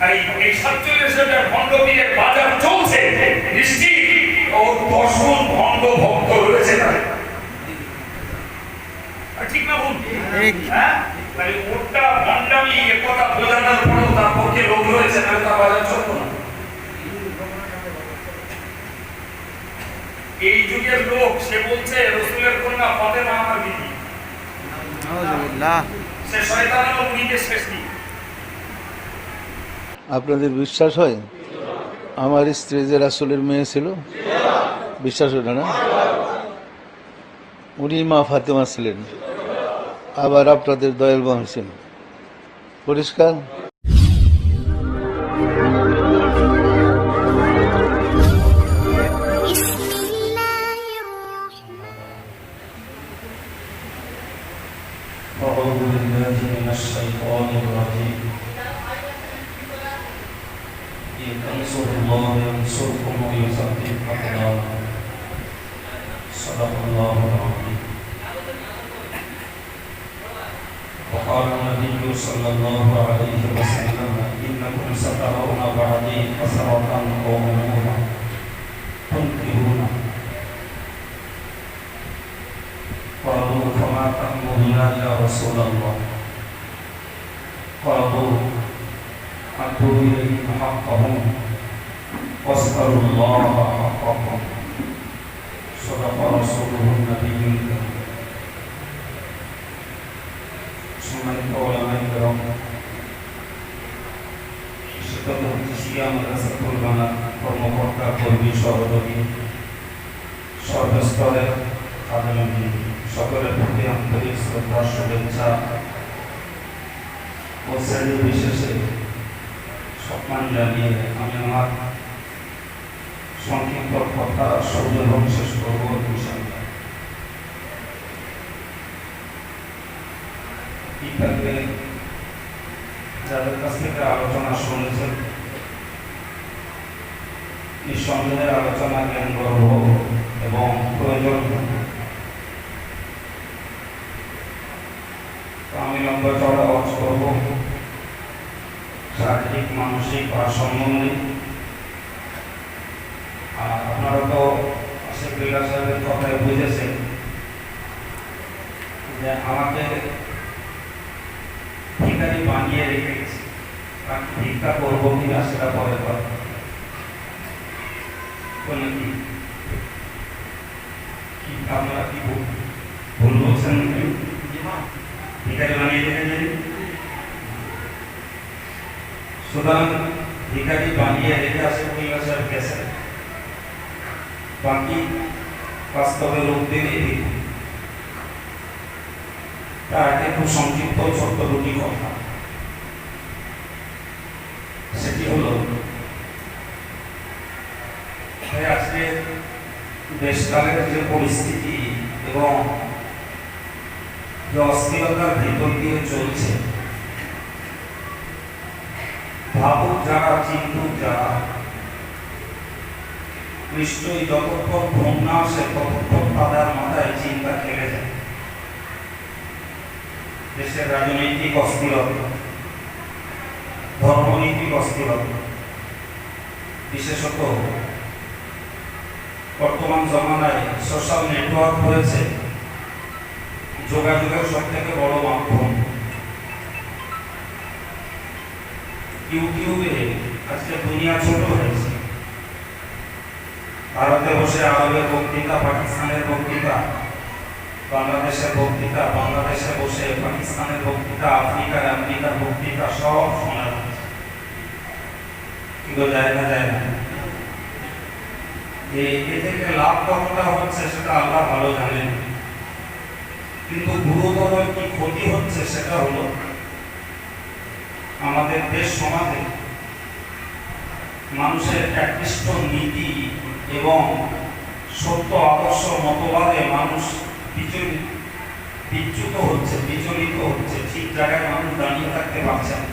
এই 47 হাজার ভণ্ড পীরের বাজার চলছে, নিশ্চিত ওর 10 গুণ ভণ্ড ভক্ত রয়েছে না? ঠিক না ভুল? হ্যাঁ, মানে ওটা ভণ্ডামি, এ কথা বোঝানোর পরেও তার পক্ষে লোক রয়েছে না, তার বাজার চলতো না। এই যুগের লোক, সে বলছে রসুলের কন্যা ফাতেমা আমার বিবি, সে শয়তানের উনিকে সৃষ্টি। আপনাদের বিশ্বাস হয় আমার স্ত্রী যে রাসূলের মেয়ে ছিল? বিশ্বাস হয় না? উনি মা ফাতেমা ছিলেন, আবার আপনাদের দয়াল বাবা ছিলেন। পরিষ্কার? أعوذ بالله من الشيطان الرجيم إن تنصروا الله ينصركم ويثبت أقدامكم صدق الله العظيم وقال النبي صلى الله عليه وسلم إنكم سترون بعدي كثرة وأمورا تنكرون قالوا فما تأمرنا يا رسول الله قالوا أدوا إليهم حقهم واسألوا الله حقهم صدق رسوله النبي الكريم সম্মানিত ওলামায়ে কেরাম, শিক্ষার্থী শিয়া মাদ্রাসাতুল বানার কর্মকর্তা, কর্মী, সহযোগী, সর্বস্তরের আদালতি সকলের প্রতি আন্তরিক শ্রদ্ধা, শুভেচ্ছা ও শ্রেণী বিশেষে সম্মান জানিয়ে আমি আমার সংক্ষিপ্ত কথা সৌজন্য শেষ করব। ইত্যাদি যাদের কাছ থেকে আলোচনা শুনেছেন, নিঃসন্দেহের আলোচনা জ্ঞানগর্ভ এবং প্রয়োজন। আমি লম্বা চড়া ওয়াজ করব, শারীরিক মানসিক ভারসাম্য নেই। আর আপনারা তো আশিক বিল্লাহ সাহেবের কথায় বুঝেছেন যে আমাকে ভিখারি বানিয়ে রেখে গেছে, আমি ভিক্ষা করবো কিনা সেটা পরে কথা। কি আপনারা কি ভুল বলছেন? ভিখারি বানিয়ে রেখেছে। সুতরাং ভিখারি বানিয়ে রেখে আসে পরিবেশের গেছে, বাকি বাস্তবে লোকদের এই তাকে খুব সংক্ষিপ্ত ছোট্ট দুটি কথা। সেটি হলো আজকে দেশকালের যে পরিস্থিতি এবং যে অস্থিরতার ভিতর দিয়ে চলছে, ভাবুক যারা, চিন্তুক যারা, নিশ্চয়ই যতক্ষণ ঘুম না আসে ততক্ষণ তাদের মাথায় চিন্তা খেলে যায়। দেশের রাজনৈতিক অস্থিরতা, ধর্মনৈতিক অস্থিরতা, বিশেষত বর্তমান জমানায় সোশ্যাল নেটওয়ার্ক হয়েছে যোগাযোগের সব থেকে বড় মাধ্যম। ইউটিউবে আজকে দুনিয়া ছোট হয়েছে। ভারতে বসে আরবের বক্তৃতা, পাকিস্তানের বক্তৃতা, বাংলাদেশের বক্তৃতা, বাংলাদেশে বসে পাকিস্তানের বক্তৃতা, আফ্রিকার আমেরিকার বক্তৃতা সব শোনা যাচ্ছে, কিন্তু যায় না। এ থেকে লাভ কতটা হচ্ছে সেটা আল্লাহ ভালো জানেন, কিন্তু গুরুতর কি ক্ষতি হচ্ছে সেটা হলো আমাদের দেশ সমাজে মানুষের একনিষ্ঠ নীতি এবং সত্য আদর্শ মতবাদে মানুষ বিচ্যুত হচ্ছে, বিচলিত হচ্ছে। ঠিক জায়গায় মানুষ দাঁড়িয়ে থাকতে পারছে না।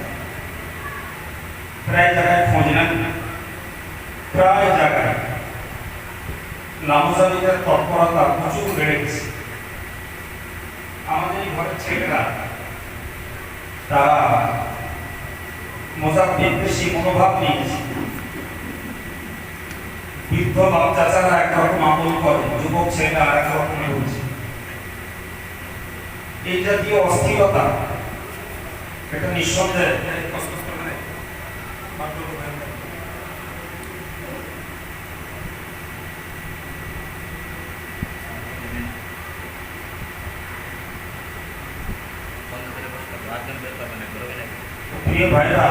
প্রায় জায়গায় খোঁজ নেন, প্রায় জায়গায় নামজারিদের তৎপরতা প্রচুর বেড়ে গেছে। আমাদের ঘরের ছেলেরা তারা মজাব বিদ্বেষী মনোভাব নিয়েছে। বৃদ্ধ বাপ চাচারা একরকম আমল করে, যুবক ছেলেরা আর একরকম হচ্ছে। এই জাতীয় অস্থিরতা এটা নিঃসন্দেহে প্রিয় ভাইরা,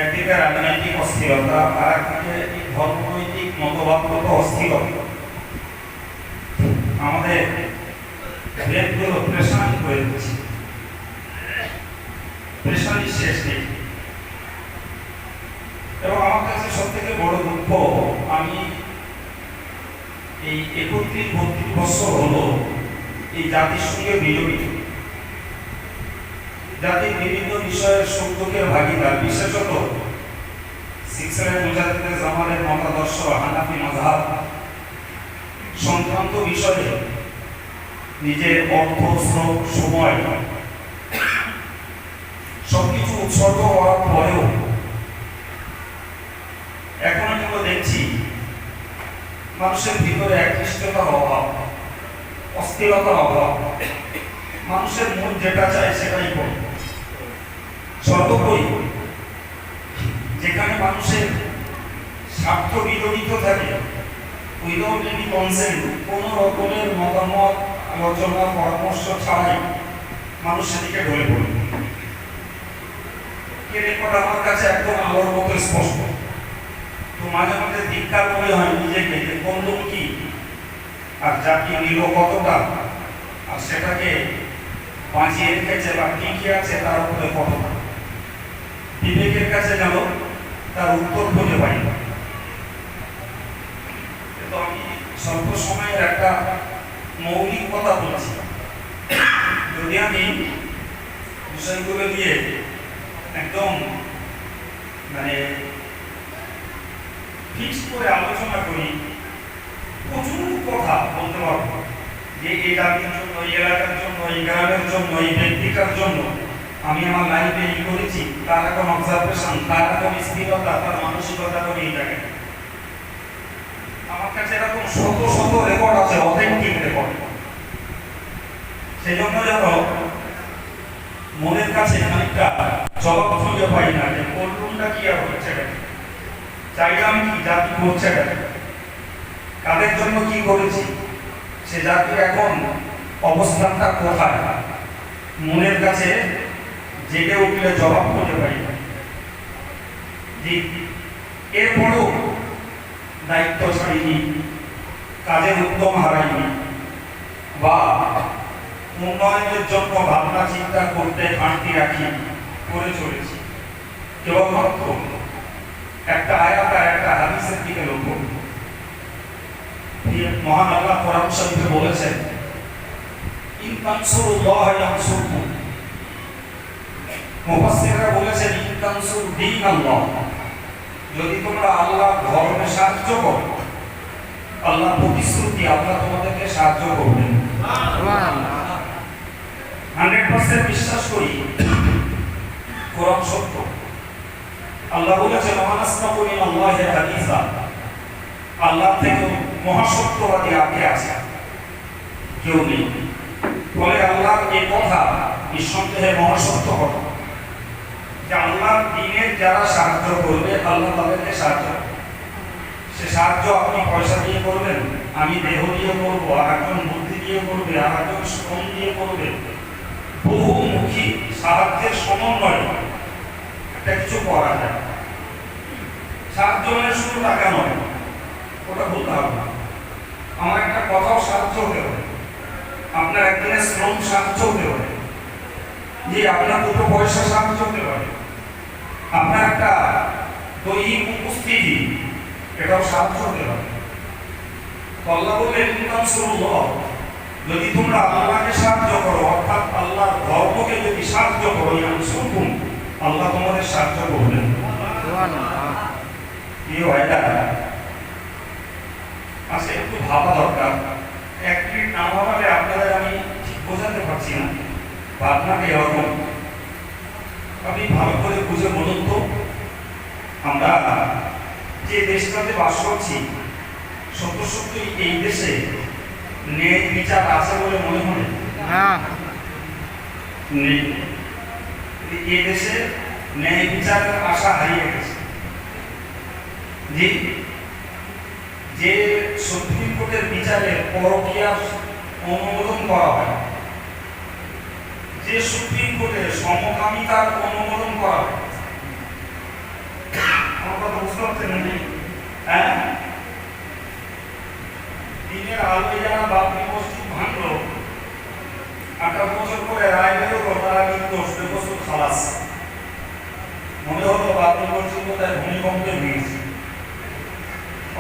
একদিকে রাজনৈতিক অস্থিরতা আর একদিকে ধর্মনৈতিক মতবাদগত অস্থিরতা আমাদের ব্রেনগুলো প্রেশানি হয়ে যাচ্ছে, প্রেশানি শেষ নেই। এবং আমার কাছে সব থেকে বড় দুঃখ, আমি এই 31-32 বছর হলো এই জাতির সঙ্গে বিজড়িত, জাতির বিভিন্ন বিষয়ের সুখ-দুঃখের ভাগিদার, বিশেষত সিলসিলায়ে মুজাদ্দিদে জামানের মতাদর্শ হানাফি মাযহাব সংক্রান্ত বিষয়ে নিজের অর্থ, শ্রম, সময় সবকিছু উৎসর্গ করার পরেও এখন আমরা দেখছি মানুষের ভিতরে একনিষ্ঠতার অভাব, অস্থিরতার অভাব। মানুষের মন যেটা চায় সেটাই করে। সর্বোপরি যেখানে মানুষের স্বার্থ বিজড়িত থাকে, উইদাউট এনি কনসেন্ট, কোনো রকমের মতামত, আলোচনা, পরামর্শ ছাড়াই মানুষ সেদিকে ঢলে পড়ে। এর রেকর্ড আমার কাছে একদম আলোর মতো স্পষ্ট। তো মাঝে মাঝে ধিক্কার মনে হয় নিজেকে যে করলাম কি, আর জাতি নিল কতটা, আর সেটাকে বাঁচিয়ে রেখেছে বা টিকে আছে তার উপরে কতটা। বিবেকের কাছে গেল, তার উত্তর খুঁজে পাই না। কিন্তু আমি স্বল্প সময়ের একটা মৌলিক কথা বলছি, যদি আমি বিষয়গুলো নিয়ে একদম মানে ফিক্স করে আলোচনা করি, প্রচুর কথা বলতে পারবো যে এই জাতির জন্য, এই এলাকার জন্য, এই গ্রামের জন্য, এই ব্যক্তিটার জন্য আমি আমার লাইফে ই করেছি, তার এখন অবজারভেশন, তার এখন স্থিরতা, তার মানসিকতা করে এই জায়গায় আমার কাছে এরকম শত শত রেকর্ড আছে, অথেন্টিক রেকর্ড। সেই জন্য যেন মনের কাছে খানিকটা জবাব খুঁজে পাই না যে করলুমটা কি আর হচ্ছে, চাইলাম কি, জাতি করছে, কাদের জন্য কি করেছি, সে জাতির এখন অবস্থানটা কোথায়, মনের কাছে জেগে উঠলে জবাব খুঁজে পাই না। এরপরও দায়িত্ব ছাড়িনি, কাজের উদ্যম হারাইনি, বা উন্নয়নের জন্য ভাবনা চিন্তা করতে ঘাটতি রাখি, করে চলেছি। কেবলমাত্র একটা আয়াত আর একটা হাদিসের দিকে লক্ষ্য। মহান আল্লাহ কোরআন শরীফে বলেছেন, ইন তানসুরুল্লাহ ইয়ানসুরকুম। মুফাসসিররা বলেছেন, ইন তানসুর দীনাল্লাহ, যদি তোমরা আল্লাহর ধর্মে সাহায্য করো, আল্লাহ প্রতিশ্রুতি, আল্লাহ তোমাদেরকে সাহায্য করবেন। 100% বিশ্বাস করি কোরআন সত্য। আল্লাহ বলেছেন, ওয়ানাসমাউ মিনাল্লাহি হাদিসা, আল্লাহ থেকে মহাসত্যবাদী আগে আছে কেউ নেই। বলে আল্লাহর এই কথা নিঃসন্দেহে মহাসত্য কথা, যে আল্লাহর দ্বীনের যারা সাহায্য করবে, আল্লাহ তাদেরকে সাহায্য করবে। সে সাহায্য আপনি পয়সা দিয়ে করবেন, আমি দেহ দিয়ে করবো, আর একজন বুদ্ধি দিয়ে করবে, আর একজন শ্রম দিয়ে করবে। বহুমুখী সাহায্যের সমন্বয় একটা কিছু করা যায়। সাহায্য মানে শুধু টাকা নয়, ওটা বলতে হবে না। আমার একটা কথাও সাহায্য হতে পারে, আপনার একদিনের শ্রম সাহায্য হতে পারে, যে আপনার দুটো পয়সা সাহায্য হতে পারে, আপনার একটা দৈহিক উপস্থিতি এটাও সাহায্য হতে পারে। আল্লাহ বললেন, যদি তোমরা আল্লাহকে সাহায্য করো, অর্থাৎ আল্লাহর ধর্মকে যদি সাহায্য করো, ইয়ানসুরকুম, আল্লাহ তোমাদের সাহায্য করবেন। প্রিয় ভাইরা, আজকে একটু ভাবা দরকার। এক মিনিট না ভাবলে আপনাদের আমি ঠিক বোঝাতে পারছি না। ভাবনাটা এরকম, আপনি ভালো করে বুঝে বলুন তো, আমরা যে দেশটাতে বাস করছি সত্য সত্যি এই দেশে ন্যায় বিচার আছে বলে মনে হয় নেই। এই দেশে ন্যায় বিচারের আশা হারিয়ে গেছে। যে সুপ্রিম কোর্টের বিচারে পরকীয়া অনুমোদন করা হয়, যে সুপ্রিম কোর্টের সমকামিতার অনুমোদন করা হয়, আমার কথা বুঝতে পারছেন? হ্যাঁ, দিনের আলোয় যারা বাবরি মসজিদ ভাঙলো, 18 বছর পরে রায় বেরোলো তারা নির্দোষ, বেকসুর খালাস। মনে হলো বাবরি মসজিদ বোধহয় ভূমিকম্পে ভেঙেছে,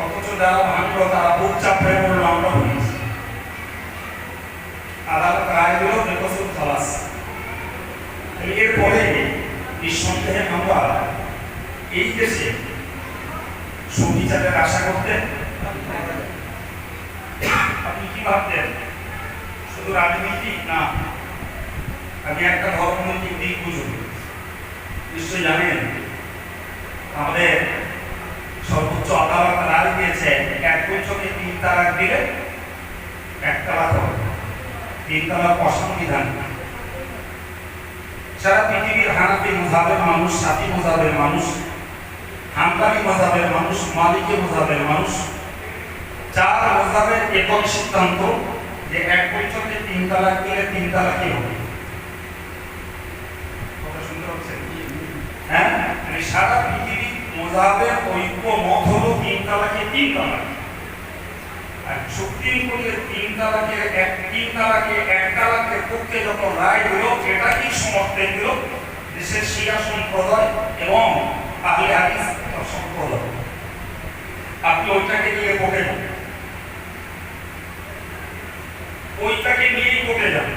অথচ যারা ভাঙলো তারা বুক চাপড়ে পড়লো আমরা ভেঙেছি। আদালত রায় দিল বেকসুর খালাস। এরপরে নিঃসন্দেহে আমরা এই দেশে সুবিচারের আশা করতে, আপনি কি ভাবতেন শুধু রাজনীতি না, আমি একটা ধর্মনৈতিক দিক বুঝুন। নিশ্চয়ই জানেন আমাদের সর্বোচ্চ আদালত রায় দিয়েছে 1 বছরে 3 তালাক দিলে 1 তালাক হবে, 3 তালাক অসাংবিধান। সারা পৃথিবীর হানাফি মাযহাবের মানুষ, শাফি মাযহাবের মানুষ, হাম্বলি মাযহাবের মানুষ, মালিকি মাযহাবের মানুষ, 4 মাযহাবের একক সিদ্ধান্ত যে 1 বছরে 3 তালাক দিলে 3 তালাকই হবে। কথা শুনতে পাচ্ছেন? হ্যাঁ, মানে সারা পৃথিবীর মাযহাবের ঐক্য মত হলো 3 তালাকে 3 তালাক। আর সুপ্রিম কোর্টের 3 তালাকের 3 তালাকে 1 তালাকের পক্ষে যখন রায় দিল, এটা কি সমর্থন দিল? দেশের শিয়া সম্প্রদায় এবং আহলে হাদিস সম্প্রদায়। আপনি ওইটাকে নিয়ে কোর্টে যান, ওইটাকে নিয়েই কোর্টে যান।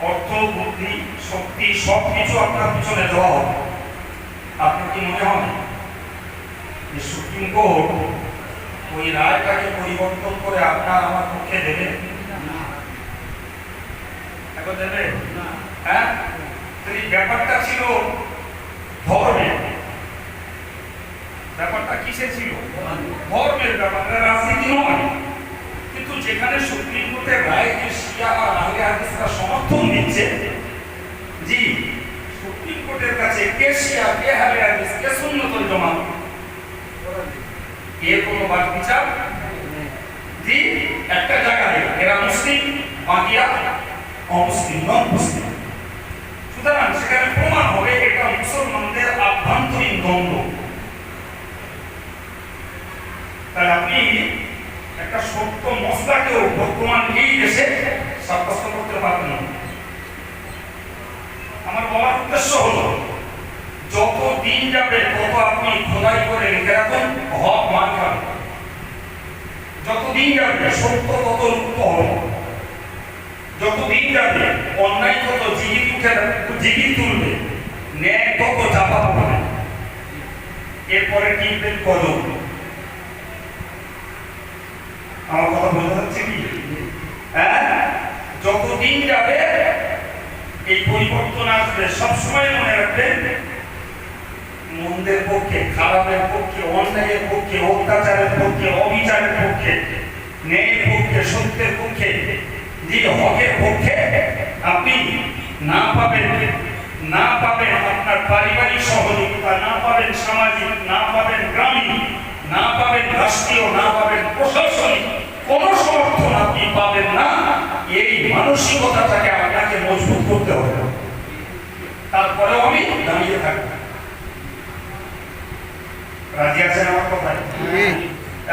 অর্থ, বুদ্ধি, শক্তি সবকিছু আপনার পিছনে দেওয়া হবে। আপনার কি মনে হয় যে সুপ্রিম কোর্ট ওই রায়টাকে পরিবর্তন করে আপনার আমার পক্ষে দেবে? এখন দেবে? হ্যাঁ, ব্যাপারটা ছিল ধর্মের, ব্যাপারটা কিসে ছিল? ধর্মের ব্যাপারটা, রাজনীতি নয়। কিন্তু যেখানে সুপ্রিম কোর্টের রায়কে শিয়া আর আহলে হাদিসরা সমর্থন দিচ্ছে, জি, সুপ্রিম কোর্টের কাছে কে শিয়া, কে আহলে হাদিস, কে সুন্নতুল জামাত, এর কোনো বাদ বিচার জি একটা জায়গায় এরা মুসলিম, বাকিরা অমুসলিম, নন মুসলিম। সুতরাং সেখানে প্রমাণ হবে এটা মুসলমানদের আভ্যন্তরীণ দ্বন্দ্ব। তাই আপনি একটা সত্য মশলাকেও বর্তমান এই দেশে সাব্যস্ত করতে পারবেন না। আমার বলার উদ্দেশ্য হলো, যত দিন যাবে তত আপনি খোদাই করে লিখে রাখুন হক মান খাবে। যত দিন যাবে সত্য তত লুপ্ত হবে, যত দিন যাবে অন্যায় তত জিগি তুলবে, ন্যায় তত চাপা পড়বে। এরপরে টিকবেন কদম। আমার কথা বোঝা যাচ্ছে কি? হ্যাঁ, যত দিন যাবে এই পরিবর্তন আসবে। সবসময় মনে রাখবেন, মন্দের পক্ষে, খারাপের পক্ষে, অন্যায়ের পক্ষে, অত্যাচারের পক্ষে, অবিচারের পক্ষে, ন্যায়ের পক্ষে, সত্যের পক্ষে, যে হকের পক্ষে আপনি না পাবেন আপনার পারিবারিক সহযোগিতা, না পাবেন সামাজিক, না পাবেন গ্রামীণ, না পাবেন রাষ্ট্রীয়, না পাবেন প্রশাসনিক কোন সমর্থন আপনি পাবেন না। এই মানসিকতাটাকে আপনাকে মজবুত করতে হবে। তারপরেও আমি দাঁড়িয়ে থাকবো। রাজি আছেন আমার কথায়?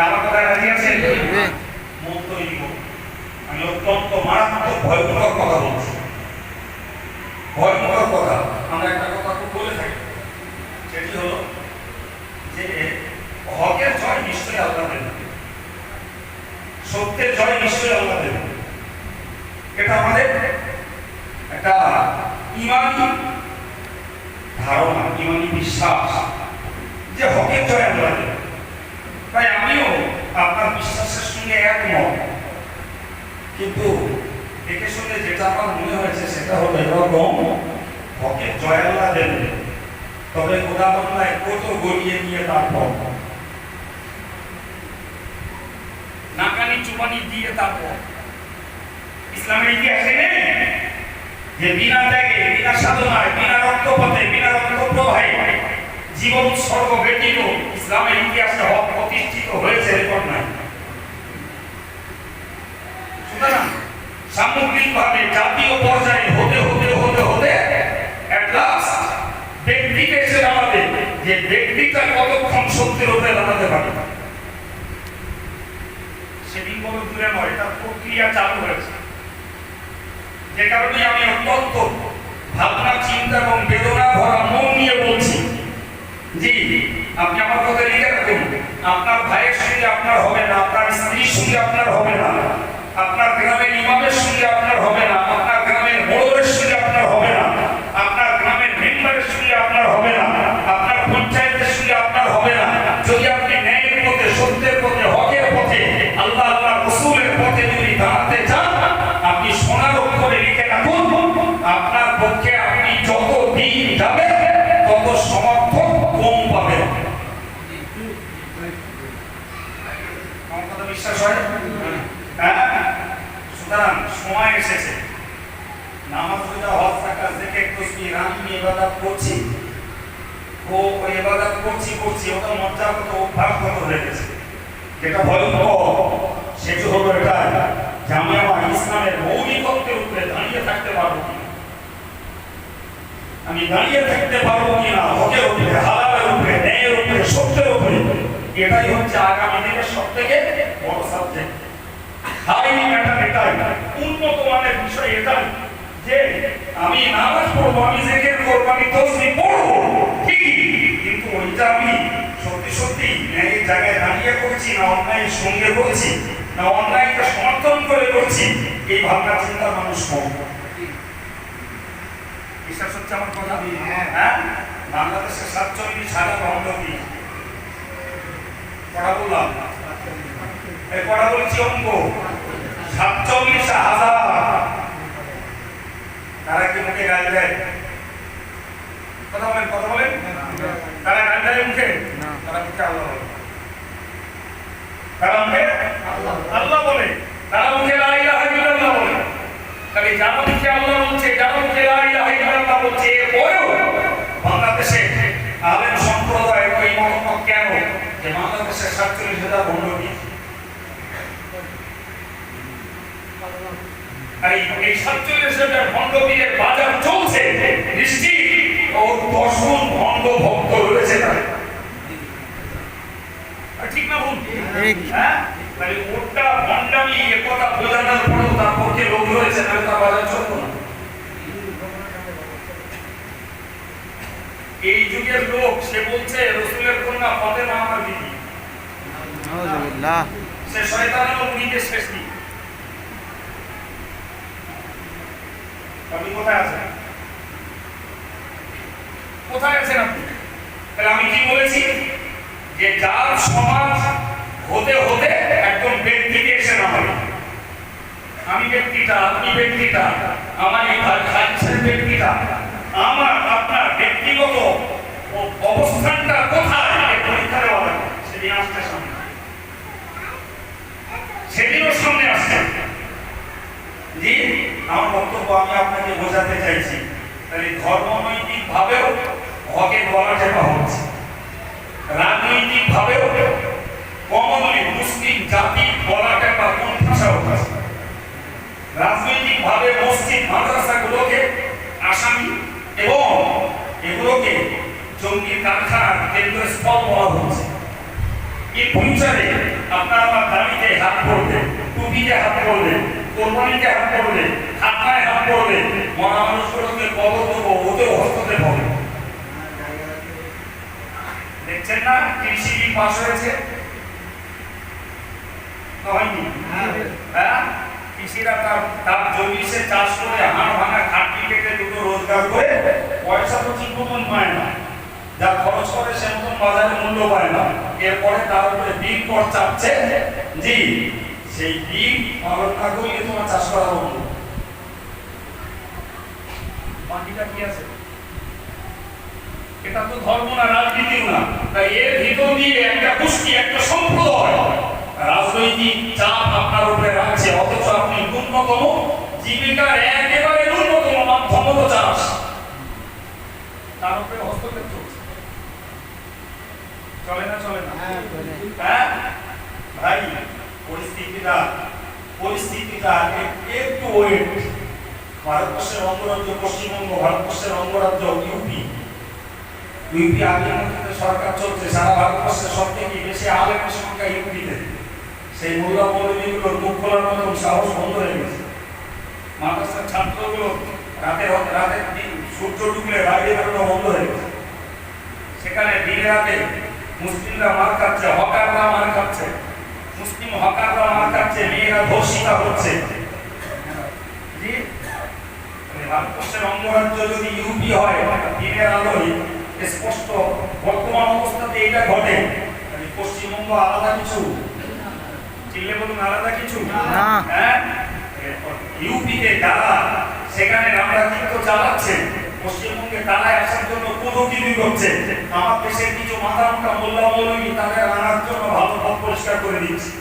আমার কথায় রাজি আছেন? মন তৈরি করুন। আমি অত্যন্ত মারাত্মক ভয়ঙ্কর কথা বলছি, ভয়ঙ্কর কথা। আমরা একটা কথা খুব বলে থাকি, সেটি হলো যে হকের জয় নিশ্চয়ই আল্লাহ দেবেন, সত্যের জয় নিশ্চয়ই আল্লাহ দেবেন। এটা আমাদের একটা ইমানি ধারণা, ইমানি বিশ্বাস যে হকের জয় আল্লাহ দেবেন। তাই আমিও আপনার বিশ্বাসের সঙ্গে একমত। কিন্তু দেখে শুনে যেটা আমার মনে হয়েছে সেটা হলো এরকম হকের জয় আল্লাহ দেবে, তবে খোদা বাংলায় কত গড়িয়ে নিয়ে তারপর নাকানি চুপানি দিয়ে তারপর ইসলামের ইতিহাসে নেই যে বিনা ত্যাগে, বিনা সাধনায়, বিনা রক্তপাতে, বিনা রক্ত প্রবাহে জীবন উৎসর্গ ব্যতীত ইসলামের ইতিহাসে হক প্রতিষ্ঠিত হয়েছে রেকর্ড নাই। সুতরাং সামগ্রিকভাবে জাতীয় পর্যায়ে হতে হতে হতে হতে at last ব্যক্তিকে এসে দাঁড়াবে যে ব্যক্তিটা কতক্ষণ সত্যের উপরে দাঁড়াতে পারে। সেদিন বড় দূরে নয়, তার প্রক্রিয়া চালু হয়েছে। যে কারণে আমি অত্যন্ত ভাবনা, চিন্তা এবং বেদনা ভরা মন নিয়ে বলছি, জি আপনি আমার কথা লিখে রাখুন। আপনার ভাইয়ের সঙ্গে আপনার হবে না, আপনার স্ত্রীর সঙ্গে আপনার হবে না, আপনার গ্রামের ইমামের সঙ্গে আপনার হবে না, আপনার গ্রামের বড়দের সঙ্গে আপনার হবে না, আপনার গ্রামের মেম্বারের সঙ্গে আপনার হবে না, আপনার পঞ্চায়েতের সঙ্গে আপনার হবে না। যদি আপনি ন্যায়ের পথে, সত্যের পথে, হকের পথে, আল্লাহ আল্লাহ রাসূলের পথে যদি দাঁড়াতে চান, আপনি সোনার অক্ষরে লিখে রাখুন, আপনার পক্ষে আপনি যত দিন যাবেন তত সমর্থক কম পাবেন। আমার কথা বিশ্বাস হয়? সুতরাং সময় এসেছে নামাজ রোজা হজ যাকাত যাকে তসবিহ রানি ইবাদত করছি, ও ইবাদত করছি ওটা মর্যাদাগত অভ্যাসগত হয়ে গেছে। যেটা ভয়ঙ্কর সেটা হলো এটা যে আমি আমার ইসলামের মৌলিকত্বের উপরে দাঁড়িয়ে থাকতে পারবো কিনা, আমি দাঁড়িয়ে থাকতে পারবো কিনা হকের উপরে, হালালের উপরে, ন্যায়ের উপরে, সত্যের উপরে। এটাই হচ্ছে আগামী দিনের সবথেকে বড় সাবজেক্ট। হাইলি ম্যাটার এটাই, উন্নত মানের বিষয় এটাই যে আমি নামাজ পড়বো, আমি জিকির করবো, আমি তাসবিহ পড়বো ঠিকই, কিন্তু ওইটা আমি সত্যি সত্যি ন্যায়ের জায়গায় দাঁড়িয়ে করছি না অন্যায়ের সঙ্গে করছি, না অন্যায়কে সমর্থন করে করছি, এই ভাবনা চিন্তা মানুষ কম। বিশ্বাস হচ্ছে আমার কথা? হ্যাঁ, বাংলাদেশের 47,000 ভণ্ডপীঠ পড়া বললাম, এই পড়া বলছি অঙ্ক 47,000। তারা কি মুখে গাল দেয়? কথা বলেন তারা গাল দেয় মুখে? তারা মুখে আল্লাহ বলে, তারা মুখে আল্লাহ বলে, তারা মুখে লা ইলাহা ইল্লাল্লাহ বলে। তাহলে যারা মুখে আল্লাহ বলছে, যারা মুখে লা ইলাহা ইল্লাল্লাহ বলছে, এরপরেও বাংলাদেশে আলেম সম্প্রদায় এই মত কেন যে বাংলাদেশে 47,000 ভণ্ডপীঠ? আর এই 47,000 ভণ্ডপীঠের বাজার চলছে, নিশ্চিত ওর 10 গুণ ভণ্ড ভক্ত রয়েছে। ঠিক না ভুল? হ্যাঁ, তাহলে ওটা ভণ্ডামি, একথা বোঝানোর পরেও তার পক্ষে লোক রয়েছে, তাহলে তার বাজার চলবে না। এই যুগের লোক, সে বলছে রাসূলের কন্যা ফাতেমা আমার দিদি, সে শয়তানের মুরিদের শ্রেষ্ঠী। আপনি কোথায় আছেন? কোথায় আছেন আপনি? তাহলে আমি কি বলেছি যে যার সমাজ হতে হতে একজন ব্যক্তিকে এসে নামাবে, আমি ব্যক্তিটা, আপনি ব্যক্তিটা, আমার এই খালিসের ব্যক্তিটা, আমার আপনার ব্যক্তিগত অবস্থানটা কোথায় পরীক্ষা দেওয়া হবে। সেদিন আসছে সামনে, সেদিনও সামনে আসছে। জি, আমার বক্তব্য আমি আপনাকে বোঝাতে চাইছি, তাহলে ধর্মনৈতিক ভাবেও হকের গলা টেপা হচ্ছে, রাজনৈতিক ভাবেও কমনলি মুসলিম জাতির গলা টেপা কোন ভাষা হচ্ছে। রাজনৈতিক ভাবে মসজিদ মাদ্রাসাগুলোকে আসামি এবং এগুলোকে জঙ্গি কারখানার কেন্দ্রস্থল বলা হচ্ছে। এই ফিউচারে আপনার আমার দাবিতে হাত পড়বে, টুপিতে হাত পড়বে, কোরবানিতে হাত পড়বে, খাতনায় হাত পড়বে, মরা মানুষগুলোকে কবর দেবো, ওতেও হস্তক্ষেপ হবে। দেখছেন না কৃষি বিল পাস হয়েছে? হয়নি? হ্যাঁ, কৃষিরা তার জমি সে চাষ করে হাড় ভাঙা খাটনি কেটে দুটো রোজগার করে পয়সা তো ঠিক মতন পায় না, যা খরচ করে সে মতন বাজারে মূল্য পায় না। এরপরে তার উপরে বিল কর চাপছে, জি সেই বিল পালন না করলে তোমার চাষ করা বন্ধ। বাকিটা কি আছে? এটা তো ধর্ম না, রাজনীতিও না। তাই এর ভিতর দিয়ে একটা গোষ্ঠী, একটা সম্প্রদায় রাজনৈতিক চাপ আপনার উপরে রাখছে, অথচ আপনি ন্যূনতম জীবিকার একেবারে ন্যূনতম মাধ্যম হলো চাষ, তার উপরে হস্তক্ষেপ চলছে। চলে না চলে না? হ্যাঁ ভাই, পরিস্থিতিটা একটু ওয়েট। ভারতবর্ষের অঙ্গরাজ্য পশ্চিমবঙ্গ, ভারতবর্ষের অঙ্গরাজ্য ইউপি আগের মধ্যে সরকার চলছে। সারা ভারতবর্ষের সব থেকে বেশি আলেমের সংখ্যা ইউপিতে। সেই মোল্লা মৌলবীগুলোর মুখ খোলার মতন সাহস বন্ধ হয়ে গেছে। মাদ্রাসার ছাত্রগুলো রাতে সূর্য ডুবলে বাইরে বেরোনো বন্ধ হয়ে গেছে। সেখানে দিনে রাতে মুসলিমরা মার খাচ্ছে, হকাররা মার খাচ্ছে, মুসলিম হকাররা মার খাচ্ছে, মেয়েরা ধর্ষিতা হচ্ছে। ভারতবর্ষের অঙ্গরাজ্য যদি ইউপি হয়, দিনের আলোয় স্পষ্ট বর্তমান অবস্থাতে এটা ঘটে। পশ্চিমবঙ্গ আলাদা কিছু, চিল্লে বলুন আলাদা কিছু। হ্যাঁ, ইউপিতে যারা সেখানে রামরাজ্য চালাচ্ছে, পশ্চিমবঙ্গে তারাই আসার জন্য কুদকিনি করছে। আমার দেশের কিছু মাথা মোটা মোল্লা মৌলবী তাদের আনার জন্য ভালো পথ পরিষ্কার করে দিচ্ছে।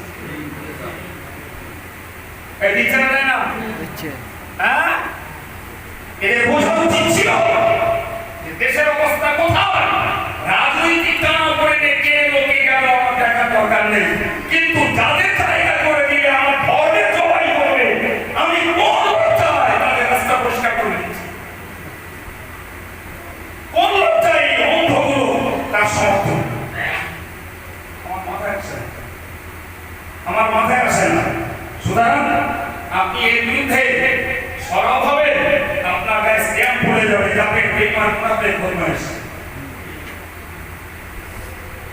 এই দিচ্ছে না, তাই না? হ্যাঁ, এদের বোঝা উচিত ছিল যে দেশের অবস্থা কোথায়। রাজনৈতিক টানা করে কে লোকে গেল আমার দেখার দরকার নেই, কিন্তু যাদের জায়গা করে দিলে আমার ধর্মের জবাই করবে, আমি কোন লজ্জায় তাদের রাস্তা পরিষ্কার করে দিচ্ছি। কোন লজ্জায় এই অন্ধগুলো তার সমর্থন। আমার মাথায় আসে না। সুতরাং আপনি এর বিরুদ্ধে সরব হবেন, আপনার গায়ে স্ট্যাম্প পড়ে যাবে, যাতে বেইমান মুনাফিক বদমাইশ।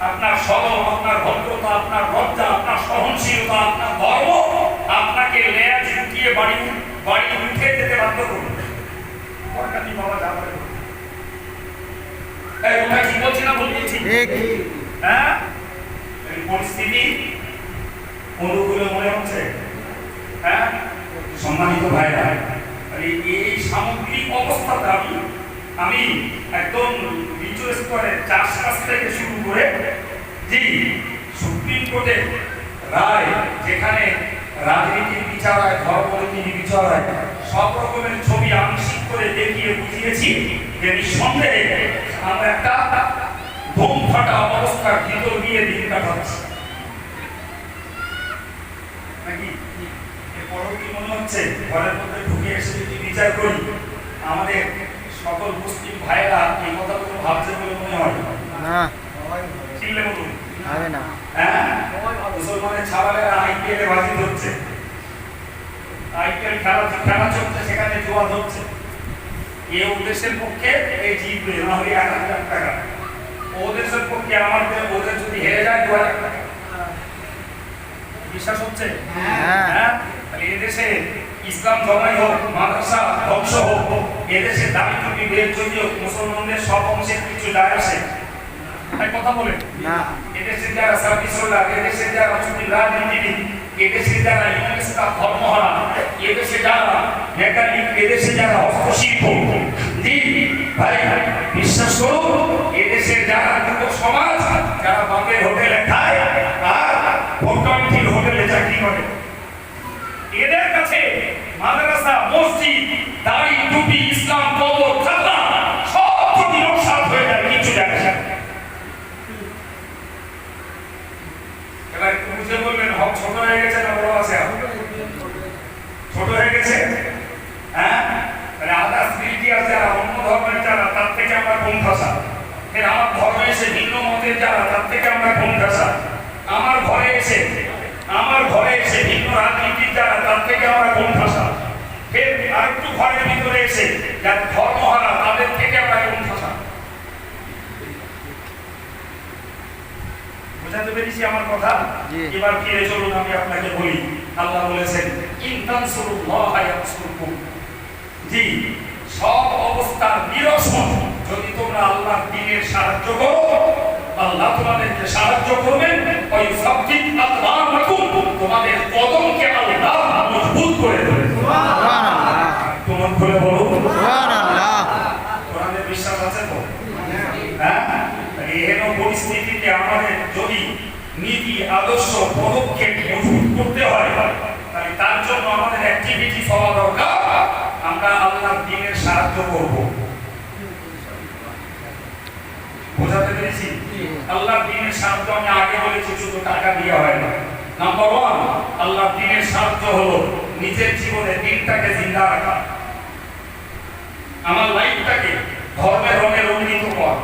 আপনার সরম, আপনার ভদ্রতা, আপনার লজ্জা, আপনার সহনশীলতা, আপনার ধর্ম আপনাকে লেজ ঝুঁকিয়ে বাড়ি উঠে যেতে বাধ্য করবে। সরকারি বাবা যাবে। এই কথা কি বলছি না বলছি? হ্যাঁ, এই পরিস্থিতি অনুকূলে মনে হচ্ছে। হ্যাঁ, সম্মানিত ভাইরা, এই সামগ্রিক অবস্থাতে আমি একদম নিচু স্তরে চাষবাস থেকে শুরু করে জি সুপ্রিম কোর্টের রায়, যেখানে রাজনীতির বিচার হয়, ধর্মনীতির বিচার হয়, সব রকমের ছবি আংশিক করে দেখিয়ে বুঝিয়েছি যে নিঃসন্দেহে আমরা একটা ধুম ফাটা অবস্থার ভিতর দিয়ে দিন কাটাচ্ছি নাকি। পরবর্তী মনে হচ্ছে ঘরের মধ্যে ঢুকে এসে যদি বিচার করি, আমাদের সকল মুসলিম ভাইয়েরা এই কথাগুলো ভাবছে বলে মনে হয় না। চিনলে বলুন না। হ্যাঁ, মুসলমানের ছাড়ালেরা আইপিএল এ বাজি ধরছে, আইপিএল খেলা চলছে, সেখানে জোয়া ধরছে। এই উদ্দেশ্যের পক্ষে এই জিতবে, না হলে 1,000 টাকা। ওদের পক্ষে আমাদের, ওদের যদি হেরে যায় 2,000 টাকা। বিশ্বাস হচ্ছে? হ্যাঁ, এদেশে ইসলাম জমাই হোক, মাদ্রাসা ধ্বংস হোক, এদেশে দাবি টুপি বের যদি হোক, মুসলমানদের সব অংশের কিছু যায় আসে তাই কথা বলে না। এদেশে যারা সার্ভিস হোল্ডার, এদেশে যারা মুসলিম রাজনীতিবিদ, এদেশে যারা ইংরেজরা ধর্মহারা, এদেশে যারা মেকানিক, এদেশে যারা হস্তশিল্প, জি ভাই বিশ্বাস করুন, এদেশের যারা যুব সমাজ, যারা বাপের হোটেলে খায় আর ভোটান্তির হোটেলে চাকরি করে, এদের কাছে মাদ্রাসা, মসজিদ, দাড়ি, টুপি, ইসলাম, কবর, খাতনা সব যদি নকশাত হয়ে যায়, কিছু দেখা যায়। এবার একটু বুঝে বলবেন, হক ছোট হয়ে গেছে না বড় আছে? ছোট হয়ে গেছে। হ্যাঁ, মানে আদার্স রিলিজিয়াস যারা, অন্য ধর্মের যারা, তার থেকে আমরা কম খাসা। ফের আমার ধর্মে এসে ভিন্ন মতের যারা, তার থেকে আমরা কম খাসা। আমার ঘরে এসে ভিন্ন রাজনীতির যারা, তার থেকে আমরা কম ভাষা। ফের আরেকটু ঘরের ভিতরে এসে যারা ধর্মহারা, তাদের থেকে আমরা কম ভাষা। বুঝাতে পেরেছি আমার কথা? এবার ফিরে চলুন, আমি আপনাকে বলি, আল্লাহ বলেছেন ইন তানসুরুল্লাহা ইয়ানসুরকুম। জি, সব অবস্থার নিরসন যদি তোমরা আল্লাহর দ্বীনের সাহায্য করো, আল্লাহ তোমাদেরকে সাহায্য করবেন। ওয়ায়ুসাব্বিত আকদামাকুম, তোমাদের কদমকে আল্লাহ মজবুত করে দেবেন। সুবহানাল্লাহ। তোমরা বলে বলো সুবহানাল্লাহ। কোরআনে বিশ্বাস আছে তো? পরিস্থিতিতে আমাদের যদি নীতি আদর্শ পদক্ষেপ মজবুত করতে হয়, তাহলে তার জন্য আমাদের অ্যাক্টিভিটি হওয়া দরকার। আমরা আল্লাহর দ্বীনের সাহায্য করব। বোঝাতে পেরেছি? আল্লাহর দ্বীনের সাহায্য আমি আগে বলেছি শুধু টাকা দিয়ে হয় না। নাম্বার 1, আল্লাহর দ্বীনের সাহায্য হলো নিজের জীবনে দ্বীনটাকে জিন্দা রাখা। আমার লাইফটাকে ধর্মের রঙে রঙিত করা,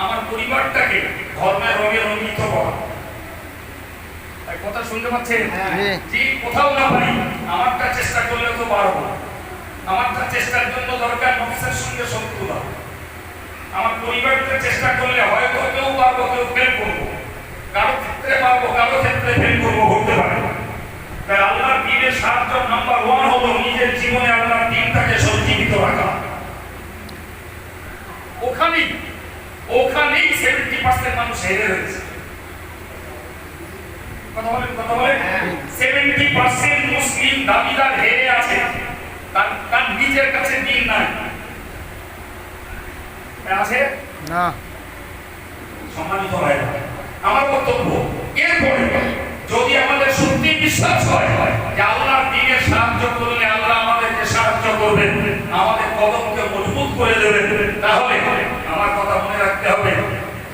আমার পরিবারটাকে ধর্মের রঙে রঙিত করা। কথা শুনতে পাচ্ছেন? যে কোথাও না পারি, আমারটা চেষ্টা করলে তো পারবো। আমারটা চেষ্টার জন্য দরকার নফসের সঙ্গে শত্রুতা। আমার পরিবারকে চেষ্টা করলে হয়তো কেউ পারবো, কেউ ফেল করবো, কারো ক্ষেত্রে পারবো, কারো ক্ষেত্রে ফেল করবো, হতে পারে। তাই আল্লাহর দ্বীনের সাহায্য নাম্বার 1 হলো নিজের জীবনে আল্লাহর দ্বীনটাকে সঞ্জীবিত রাখা। ওখানেই 70% মানুষ হেরে রয়েছে। কথা বলেন 70% মুসলিম দাবিদার হেরে আছে, তার নিজের কাছে দ্বীন নাই। আছে না? সম্মানিত ভাইরা, আমার বক্তব্য এরপরে যদি আমাদের সত্যি বিশ্বাস হয় যে আল্লাহর দ্বীনের সাহায্য করলে আল্লাহ আমাদেরকে সাহায্য করবেন, আমাদের কদমকে মজবুত করে দেবেন, তাহলে আমার কথা মনে রাখতে হবে,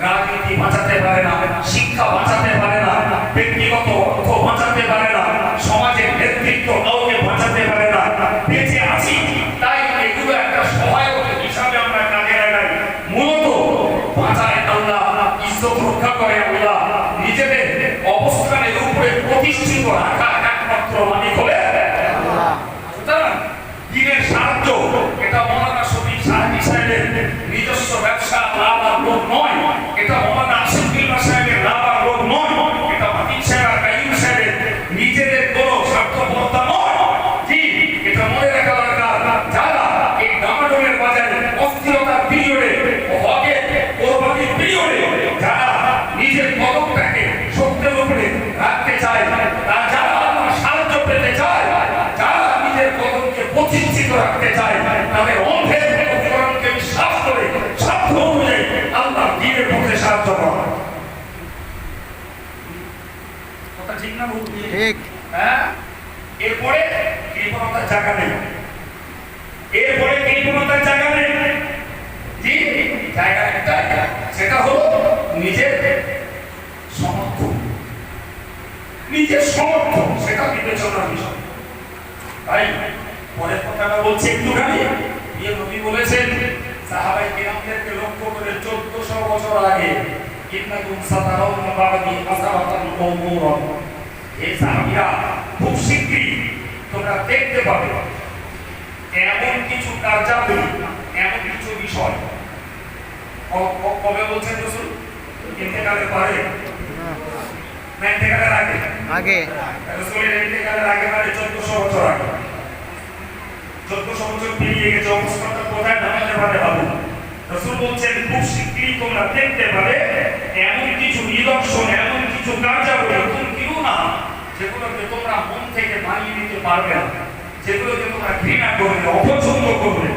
রাজনীতি বাঁচাতে পারে না, শিক্ষা বাঁচাতে পারে না, ব্যক্তিগত অর্থ বাঁচাতে পারে না, সমাজের নেতৃত্ব কাউকে বাঁচাতে পারে না। বেঁচে আছি তাই এগুলো একটা সহায়ক হিসাবে আমরা কাজে লাগাই। মূলত বাঁচায় আল্লাহ, ইজ্জত রক্ষা করে আল্লাহ, নিজেদের অবস্থানের উপরে প্রতিষ্ঠিত রাখা একমাত্র মালিক হলে আল্লাহ। সুতরাং দ্বীনের সাহায্য এটা মৌলানা শফিক সাহেব সাহেবের নিজস্ব ব্যবসা লাভ আর লোভ নয়, এটা মৌলানা আশিকুল সাহেবের লাভ আর লোভ নয়, এটা মাতিন সাহেব আর কাইয়ুম সাহেবের নিজেদের কোনো স্বার্থপরতা নয়। জি, এটা মনে রাখা দরকার, যারা এই ডামাডোলের বাজারে অস্থিরতার পিরিয়ডে, হকের কোরবানির পিরিয়ডে যারা নিজের কদমটাকে সত্যের উপরে রাখতে চায়, যারা আল্লাহর সাহায্য পেতে চায়, যারা নিজের কদমকে প্রতিষ্ঠিত রাখতে চায়, তাদের অন্ধের কোরআনকে বিশ্বাস করে সাধ্য অনুযায়ী আল্লাহর দ্বীনের পথে সাহায্য করা। কথা ঠিক না ভুল? ঠিক। হ্যাঁ, এরপরে কৃপণতার জায়গা নেই, এরপরে কৃপণতার জায়গা নেই। জি, জায়গা একটা, সেটা হলো নিজের সমর্থ, নিজের সমর্থ, সেটা বিবেচনার বিষয়। তাই পরের কথাটা বলছি একটুখানি। ইয়ে নবী বলেছেন সাহাবায়ে কিরামদেরকে লক্ষ্য করে 1400 বছর আগে, ইন্নাকুম সাতারাউনা বা'দি আসারাতান উমুরান, এই সাহাবীরা খুব শীঘ্রই তোমরা দেখতে পাবে এমন কিছু কার্যাবলী, এমন কিছু বিষয়। কবে বলছেন রাসূল? ইন্তেকালের পরে না ইন্তেকালের আগে? আগে। রাসূলের ইন্তেকালের আগে মানে 1400 বছর আগে। 1400 বছর পেরিয়ে গেছে, অবস্থাটা কোথায় দাঁড়াতে পারে ভাবুন। রাসূল বলছেন খুব শীঘ্রই তোমরা দেখতে পাবে এমন কিছু নিদর্শন, এমন কিছু কার্যাবলী, কেউ না যেগুলোকে তোমরা মন থেকে মানিয়ে নিতে পারবে না, যেগুলোকে তোমরা ঘৃণা করবে, অপছন্দ করবে,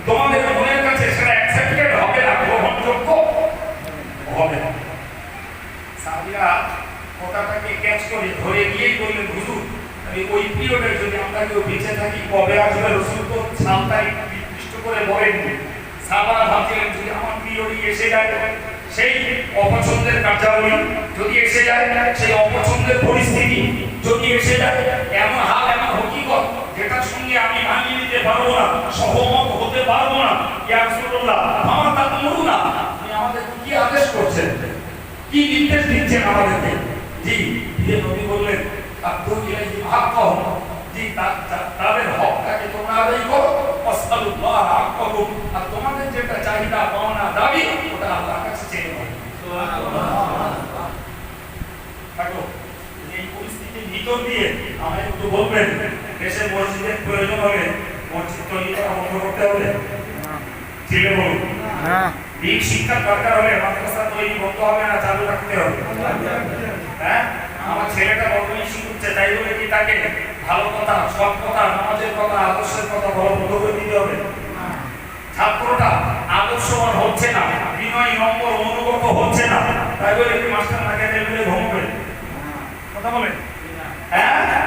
তোমাদের মনের কাছে সেটা অ্যাকসেপ্টেড হবে না, গ্রহণযোগ্য হবে না। সাহাবীরা কথাটাকে ক্যাচ করে ধরে গিয়েই বললেন, হুজুর ওই পিরিয়ডে যদি আমরা কেউ বেঁচে থাকি কবে আসবে? রাসূল তো সালটাই নির্দিষ্ট করে বলেননি। সাহাবারা ভাবছিলেন যদি আমার পিরিয়ডে এসে যায়, সেই অপছন্দের কার্যাবলী যদি এসে যায়, সেই অপছন্দের পরিস্থিতি যদি এসে যায়, এমন হাল, এমন হকিকত যেটার সঙ্গে আমি মানিয়ে নিতে পারবো না, সহমত হতে পারবো না, ইয়া রাসূলুল্লাহ আমার তা তো মরু না, আপনি আমাদেরকে কি আদেশ করছেন, কি নির্দেশ দিচ্ছেন আমাদেরকে? জি, দিয়ে নবী বললেন তাদের হকটাকে তোমরা আদায় করো, ওয়াসআলুল্লাহ হাক্কাকুম, আর তোমাদের যেটা চাহিদা পাওনা দাবি ওটা আল্লাহর কাছে চেয়ে নাও। সুবহানাল্লাহ। এই পরিস্থিতির ভিতর দিয়ে আমরা একটু বলবেন দেশে মসজিদের প্রয়োজন হবে, মসজিদ তৈরি করা বন্ধ করতে হবে? ছেলে বলুন না, দিক শিক্ষার দরকার হলে মাদ্রাসা তৈরি বন্ধ হবে না, চালু রাখতে হবে। হ্যাঁ, আমার ছেলেটা বর্তমানে শিখছে, তাই বলে কি তাকে ভালো কথা, সৎ কথা, নামাজের কথা, আদর্শের কথা বলা বন্ধ করে দিতে হবে? ছাত্রটা আদর্শবান হচ্ছে না, বিনয়ী নম্বর অনুগত হচ্ছে না, তাই বলে কি মাস্টার না গেলে বলে ঘুমবে? কথা বলেন। হ্যাঁ,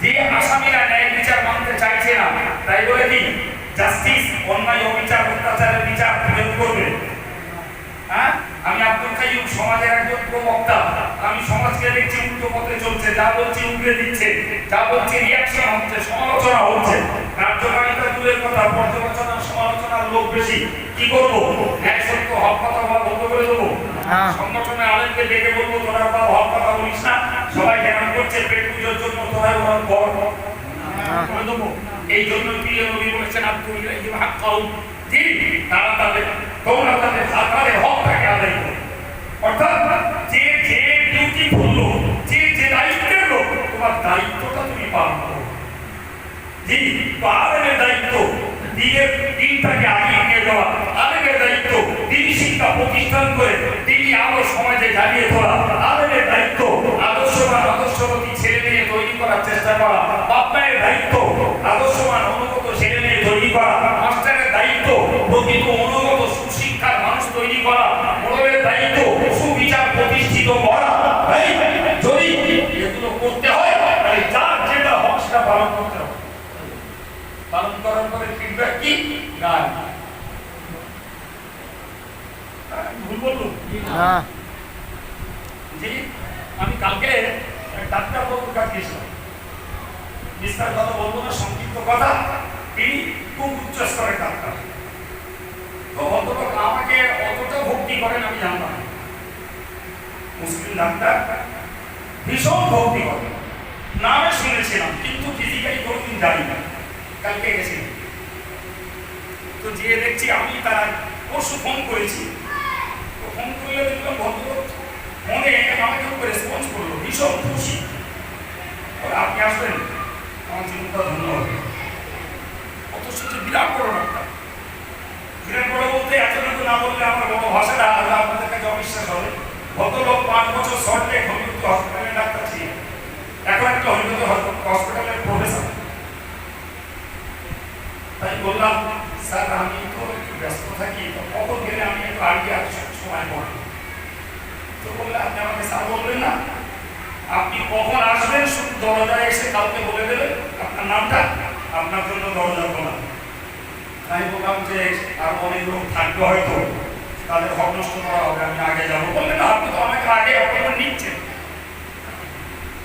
যে আসামিরা ন্যায় বিচার মানতে চাইছে না তাই বলে কি জাস্টিস অন্যায় অবিচার অত্যাচারের বিচার প্রয়োগ করবে? হ্যাঁ, আমি আব্দুল কাইয়ুম সমাজের একজন প্রবক্তা। আমি সমাজকে দেখছি উল্টো পথে চলছে, যা বলছি উল্টে দিচ্ছে, যা বলছি রিয়াকশন হচ্ছে, সমালোচনা হচ্ছে। কার্যকারিতা দূরের কথা, পর্যালোচনা সমালোচনার লোক বেশি। কি করবো? ন্যায় সত্য হক কথা বলা বন্ধ করে দেবো? সংগঠনে আলেমকে ডেকে বলবো তোরা বা হক কথা বলিস না, সবাই ধ্যান করছে পেট পুজোর জন্য, তোরাই ওরা বড় করে দেবো? এই জন্য প্রিয় নবী বলেছেন আব্দুল ইলাইহিম হাক্কাউ, জি তারা তোমরা তাদের তাদের হকটাকে আদায় করো। অর্থাৎ যে যে ডিউটি করলো, যে যে দায়িত্বের লোক, তোমার দায়িত্বটা তুমি পালন করো। জি, আলেমের দায়িত্ব দিনটাকে আগিয়ে নিয়ে যাওয়া, আলেমের দায়িত্ব দিন শিক্ষা প্রতিষ্ঠান করে তিনি আলো সমাজে জ্বালিয়ে তোলা, আলেমের দায়িত্ব আদর্শবান আদর্শবতী ছেলে মেয়ে তৈরি করার চেষ্টা করা, বাপ মায়ের দায়িত্ব আদর্শবান অনুগত ছেলে মেয়ে তৈরি করা, মাস্টারের দায়িত্ব প্রকৃত অনুগত সুশিক্ষার মানুষ তৈরি করা, মোড়লের দায়িত্ব সুবিচার প্রতিষ্ঠিত করা। যদি এগুলো করতে হয় তাহলে যার যেটা হক সেটা পালন করতে হবে। পালন করার পরে ফিডব্যাক কি? না ভুল বললো না। জি, আমি কালকে ডাক্তার বাবুর কাছে গেছিলাম। বিস্তার কথা বলবো না, সংক্ষিপ্ত কথা। তিনি খুব উচ্চ স্তরের ডাক্তার। তো ভদ্রলোক আমাকে অতটা ভক্তি করেন আমি জানতাম। মুসলিম ডাক্তার, ভীষণ ভক্তি করেন, নামে শুনেছিলাম কিন্তু ফিজিক্যালি কোনোদিন জানি না। কালকে গেছিলাম তো যেয়ে দেখছি আমি তার পরশু ফোন করেছি। তো ফোন করলে দেখলাম ভদ্রলোক মনে আমাকে উপর রেসপন্স করলো, ভীষণ খুশি। আপনি আসবেন, আমার জীবনটা ধন্য হবে। অথচ বিরাট বড় ডাক্তার, বিরাট বড় বলতে এতটুকু না বললে আমার বড় ভাষাটা আপনাদের কাছে অবিশ্বাস হবে। ভদ্রলোক 5 বছর সল্টলেক হোমিওপ্যাথি হসপিটালের ডাক্তার ছিলেন, এখন একটা হোমিওপ্যাথি হসপিটালের প্রফেসর। তাই বললাম স্যার আমি তো একটু ব্যস্ত থাকি, তো কখন গেলে আমি একটু আগে সময় পড়ি। তো বললে আপনি আমাকে স্যার বলবেন না, আপনি কখন আসবেন শুধু দরজায় এসে কাউকে বলে দেবেন আপনার নামটা, আপনার জন্য দরজা খোলা। তাই বললাম যে আর অনেক লোক থাকবে হয়তো, তাদের হক নষ্ট করা হবে, আমি আগে যাবো। বললেন না আপনি তো আমাকে আগে অপেক্ষা নিচ্ছেন।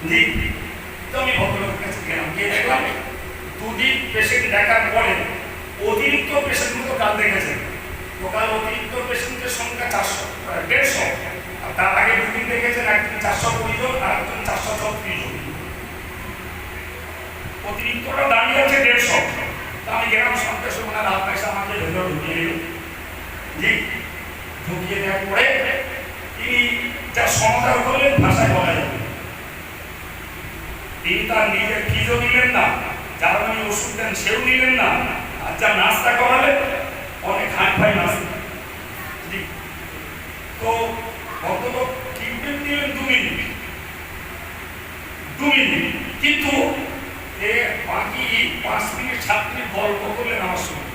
জি, তো আমি ভদ্রলোকের কাছে গেলাম, গিয়ে দেখলাম 2 দিন পেশেন্ট দেখার পরে অতিরিক্ত পেশেন্টগুলো কাল দেখেছেন। তো কাল অতিরিক্ত পেশেন্টের সংখ্যা 150, আর তার আগে 2 দিন দেখেছেন একদিন 420 জন আর একজন 436 জন। অতিরিক্তটা দাঁড়িয়ে আছে 150। তো আমি গেলাম সন্ধ্যের সময়, রাত পয়সা আমাকে ভেতরে ঢুকিয়ে দিল। জি, ঢুকিয়ে দেওয়ার পরে তিনি যা সমাধান করলেন ভাষায় বলা যাবে। তিনি তার নিজের ফিজও নিলেন না, যারা উনি ওষুধ দেন সেও নিলেন না, আর যা নাস্তা করালেন অনেক হাই ফাই নাস্তা। তো ভদ্রলোক ট্রিটমেন্ট দিলেন 2 মিনিট, কিন্তু বাকি 5 মিনিট 7 মিনিট গল্প করলেন আমার সঙ্গে।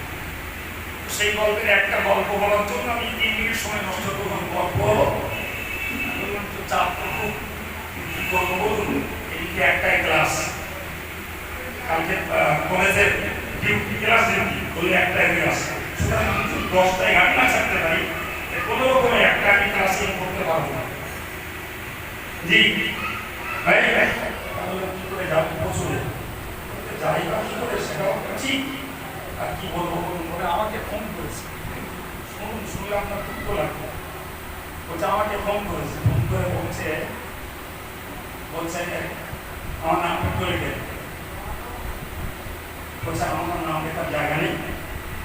সেই গল্পের একটা গল্প বলার জন্য আমি 3 মিনিট সময় নষ্ট করলাম। গল্প হলো, বললাম তো চাপ তো খুব, কি করবো বলুন, এদিকে একটাই ক্লাস, কালকে কলেজের ডিউটি ক্লাস বলে একটাই ক্লাস, সুতরাং আমি 10টায় গাড়ি না ছাড়তে পারি, কোনো রকমে একটা আমি ক্লাসে করতে পারবো না। জি ভাই, কি করে যাবো বছরে, যাই বা কি করে সেটাও ঠিক। আর কি বলবো বলুন, বলে আমাকে ফোন করেছে। শুনলে আপনার দুঃখ লাগবে। বলছে আমাকে ফোন করেছে, ফোন করে বলছে আমার নাম করে দেন। বলছে আমার নাম লেখার জায়গা নেই,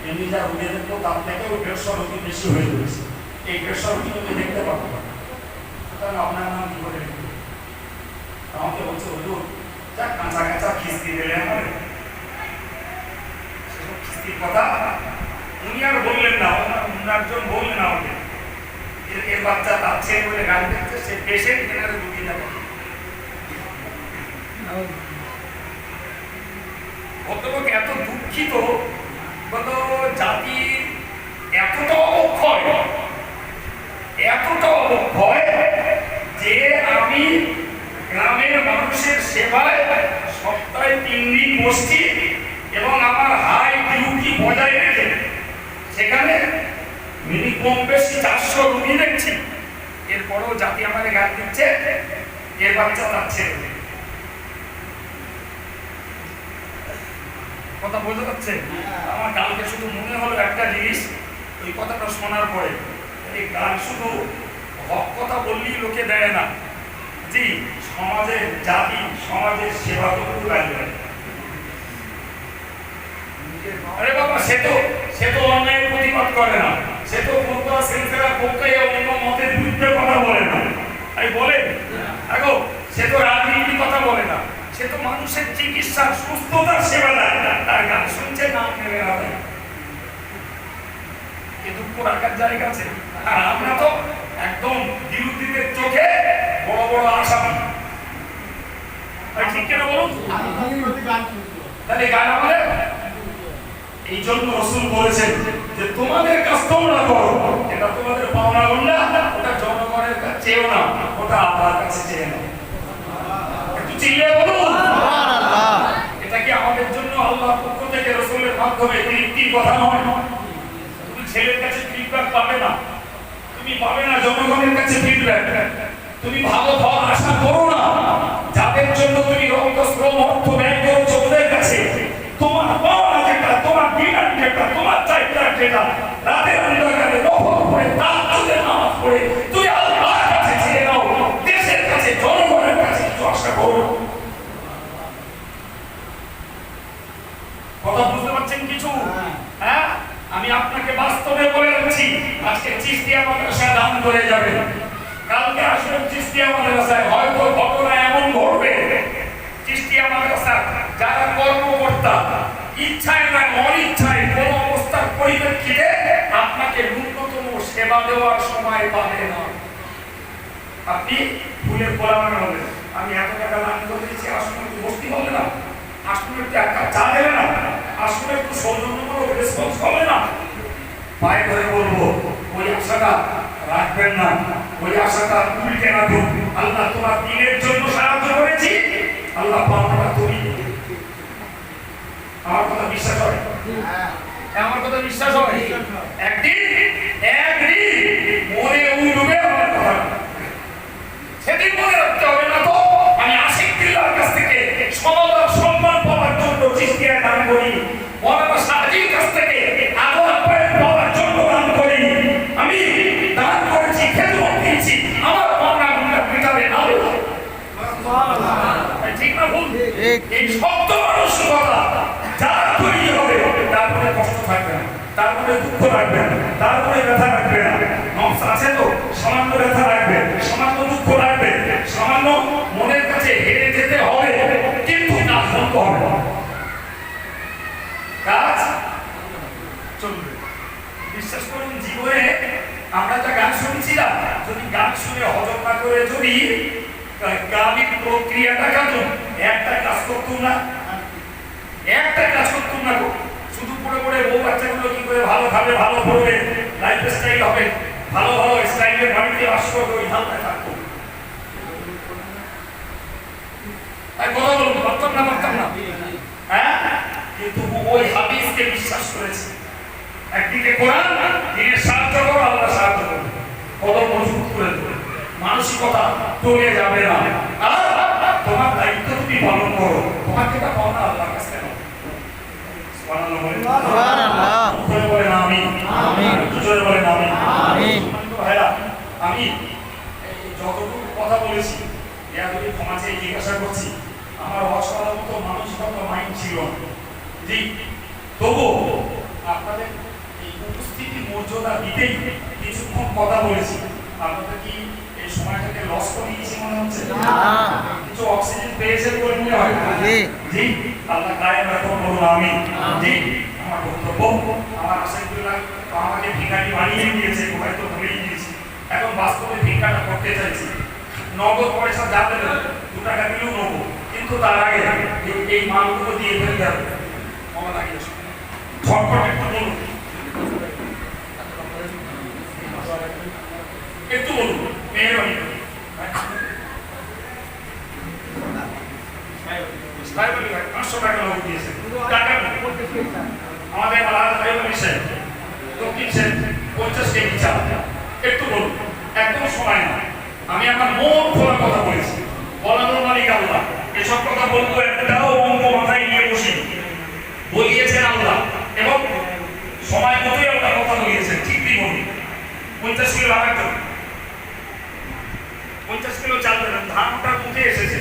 এমনি যা উঠে দেখবো তার থেকেও 150 রুপি বেশি হয়ে রয়েছে, এই 150 রুপি আমি দেখতে পারবো না, সুতরাং আপনার নাম কি করে লিখবে? আমাকে বলছে হুজুর যা কাঁচা কাঁচা খিস্তি দিলে আমার, সেসব খিস্তির কথা উনি আর বললেন না, একজন বললেন আমাকে এর বাচ্চা তার ছেলে বলে গান দিচ্ছে, সে পেশেন্ট কেনারে রুগী যাবে। ভদ্রলোক এত দুঃখিত, কত জাতির এতটা অবক্ষয় সেবায় সপ্তাহে 3 দিন বসছি এবং আমার হাই ডিউটি বজায় রেখে সেখানে কম বেশি 400 রুগী দেখছি, এরপরেও জাতি আমাদের গান দিচ্ছে এর বাচ্চা যাচ্ছে। কথা বলতে পারছে? আমার কালকে শুধু মনে হলো একটা জিনিস, ওই কথাটা শোনার পরে, এই গান শুধু হক কথা বললেই লোকে দেয় না, জি সমাজের জাতি সমাজের সেবা করতে লাগবে। আরে বাবা, সে তো অন্যায়ের প্রতিবাদ করে না, সে তো মুদ্রা সেন্সারের পক্ষে অন্য মতের বিরুদ্ধে কথা বলে না, তাই বলে দেখো, সে তো রাজনীতির কথা বলে না, সে তো মানুষের চিকিৎসা সুস্থতার সেবা দেয়, তার গান শুনছে না মেরে না দেয়, এ দুঃখ রাখার জায়গা আছে। আর আমরা তো একদম বিরোধীদের চোখে বড় বড় আসামি, ঠিক কেন বলুন? তাহলে গান আমাদের এই জন্য রাসূল বলেছেন যে তোমাদের কাজ তোমরা করো, এটা তোমাদের পাওনা গুণা, ওটা জনগণের কাছে চেয়েও না, ওটা আল্লাহর কাছে চেয়ে নাও। একটু চিল্লিয়ে বলুন সুবহানাল্লাহ। এটা কি আমাদের জন্য আল্লাহর পক্ষ থেকে রাসূলের মাধ্যমে তৃপ্তির কথা নয়? তুমি ছেলের কাছে ফিডব্যাক পাবে না, তুমি পাবে না জনগণের কাছে ফিডব্যাক, তুমি ভালো ফল আশা করো না, যাদের জন্য তুমি রক্ত শ্রম অর্থ ব্যয় করছো ওদের কাছে তোমার পাওনা যেটা, তোমার ডিমান্ড যেটা, তোমার চাহিদা যেটা, রাতের অন্ধকারে নফল পড়ে তাহাজ্জুদের নামাজ পড়ে তুই আল্লাহর কাছে চেয়ে নাও, দেশের কাছে জনগণের কাছে কিছু আশা করো। কথা বুঝতে পারছেন কিছু? হ্যাঁ, আমি আপনাকে বাস্তবে বলে রাখছি, আজকে চিশতিয়া মাদ্রাসা দান করে যাবে, কালকে আসলে চিশতিয়া মাদ্রাসায় হয়তো ঘটনা এমন ঘটবে, চিশতিয়া মাদ্রাসা যারা কর্মকর্তা ইচ্ছায় না অনিচ্ছায় কোন অবস্থার পরিপ্রেক্ষিতে আপনাকে ন্যূনতম সেবা দেওয়ার সময় পাবে না। আপনি ফুলের গোলাম হবেন, আমি এত টাকা দান করে দিয়েছি, আসলে একটু বস্তি হবে না, আসলে একটু একটা চা দেবে না, আসলে একটু সৌজন্যমূলক রেসপন্স হবে না, পায়ে ধরে বলবো ওই আশাটা রাখবেন না, ওই আশাটা উল্টে রাখুন। আল্লাহ তোমার দিনের জন্য সাহায্য করেছি, আল্লাহ পাওনাটা তুমি। আমার কথা বিশ্বাস হয়? আমার কথা বিশ্বাস হয়? একদিন মনে উঠবে আমার কথা, সেদিন মনে রাখতে হবে না তো আমি আশিক বিল্লাহর কাছ থেকে সমতার সম্মান পাওয়ার জন্য চিশতিয়া দান করি, মৌলানা সাজির কাছ থেকে আল্লাহ পাওয়ার জন্য দান করি, আমি দান করেছি, খেদমত দিয়েছি, আমার পাওনা গুণা মেটাবে আল্লাহ। ঠিক না ভুল? এই শব্দ মানসিকতা যার তৈরি হবে তারপরে কষ্ট থাকবে না, তারপরে দুঃখ রাখবে না, তারপরে ব্যথা রাখবে না, নফস আছে তো সামান্য ব্যথা রাখবে, সামান্য দুঃখ রাখবে, সামান্য মনের কাছে হেরে যেতে হবে, কিন্তু কাজ বন্ধ হবে না, কাজ চলবে। বিশ্বাস করুন, জীবনে আমরা যা গান শুনছিলাম, যদি গান শুনে হজম না করে যদি কামিক প্রক্রিয়াটা কাটুন, একটা কাজ করতুম না, একটা কাজ করতুম না, শুধু পড়ে পড়ে বউ বাচ্চাগুলো কি করে ভালো খাবে, ভালো পড়বে, লাইফ স্টাইল হবে, ভালো ভালো স্টাইলের বাড়িতে বাস করবে, ওই হালকা থাকতো। কথা বলুন, পারতাম না, পারতাম না, হ্যাঁ, কিন্তু ওই হাদিসকে বিশ্বাস করেছে। একদিকে কোরআন, দিনের সাহায্য করো, আল্লাহ সাহায্য করবে, কদম মজবুত করে দেবে, মানসিকতা টলে যাবে না, আর তোমার দায়িত্ব তুমি পালন করো, তোমাকে তা পাওনা আল্লাহর কাছে নাও। সুবহানাল্লাহ বলেন, সুবহানাল্লাহ বলেন, আমিন আমিন, জোরে বলেন আমিন আমিন। ভাইরা, আমি যতটুকু কথা বলেছি এরা যদি ক্ষমা চেয়ে জিজ্ঞাসা করছি, আমার অসহায় মতো মানসিকতা মাইন্ড ছিল জি, তবু আপনাদের এই উপস্থিতি মর্যাদা দিতেই কিছুক্ষণ কথা বলেছি। আপনাদের কি এই সময়টাকে লস করে দিয়েছি মনে হচ্ছে? কিছু অক্সিজেন পেয়েছেন বলে মনে হয়? জি, আল্লাহ কায়েম রাখুন, বলুন আমিন। জি, আমার বক্তব্য, আমার আশাইকুল্লাহ আমাকে ভিখারি বানিয়ে দিয়েছে, হয়তো ভুলেই দিয়েছি, এখন বাস্তবে ভিক্ষাটা করতে চাইছি, নগদ পয়সা যা দেবে 2 টাকা দিলেও নেবো, কিন্তু তার আগে এই মালগুলো দিয়ে ফেলতে হবে। মনে লাগিয়ে ঝটপট একটু বলুন, একটু বলুন, মেহরবানি। আমাদের আলাদা সাহেব দক্ষিণ সাহেব 50 কেজি চাল একটু বলুন, একদম সময় না, আমি আমার মন খোলা কথা বলেছি, বলানোর মালিক আল্লাহ। এসব কথা বলবো একটাও অঙ্ক মাথায় নিয়ে বসি, বলিয়েছেন আল্লাহ এবং সময় মতোই আপনার কথা বলিয়েছেন। ঠিক কি বলি? 50 কিলো লাগাতে 50 কিলো চাল দেবেন, ধানটা উঠে এসেছে,